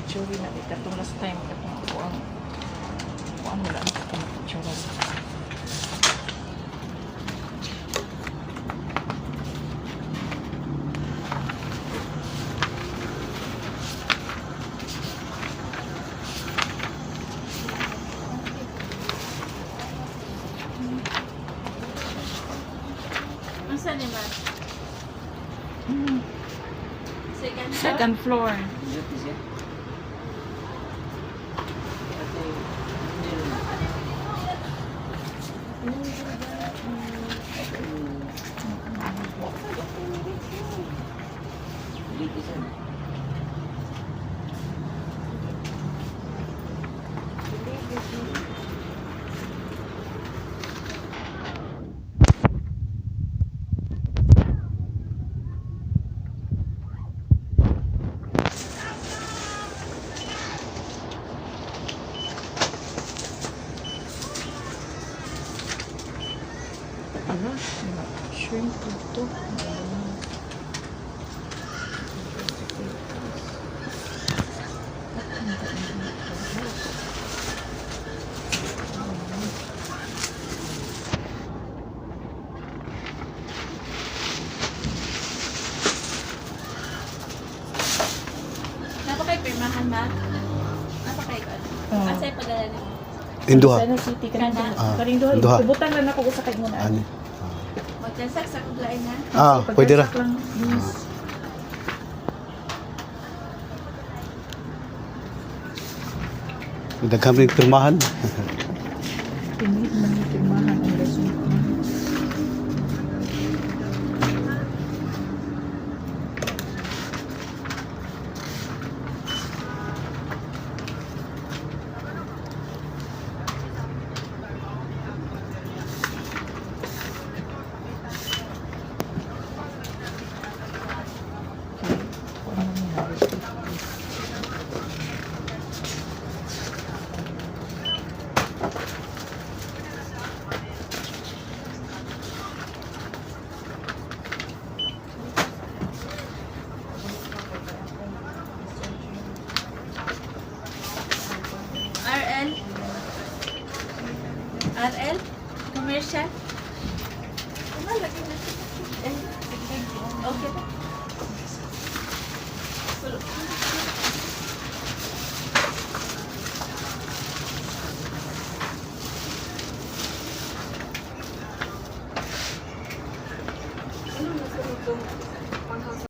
picture na katong last time katong ako ang wala na katong picture. Saan naman? Second floor. Ano? Shrimp ito. Napakay pirmahan ba? Napakay ka. Asay pagdala nimo. Induha. Sa city kanang Ah, karing duha. duha. Kubutan lang ako sa kay mo na. Ani. Magdasak sa kuglain na. Pwede ra. Lang. Yes. Daghang ring pirmahan. Pinili man yung pirmahan ang resume. RL? RL? Commercial? Lagi na. Okay ba? Ano na sa ito?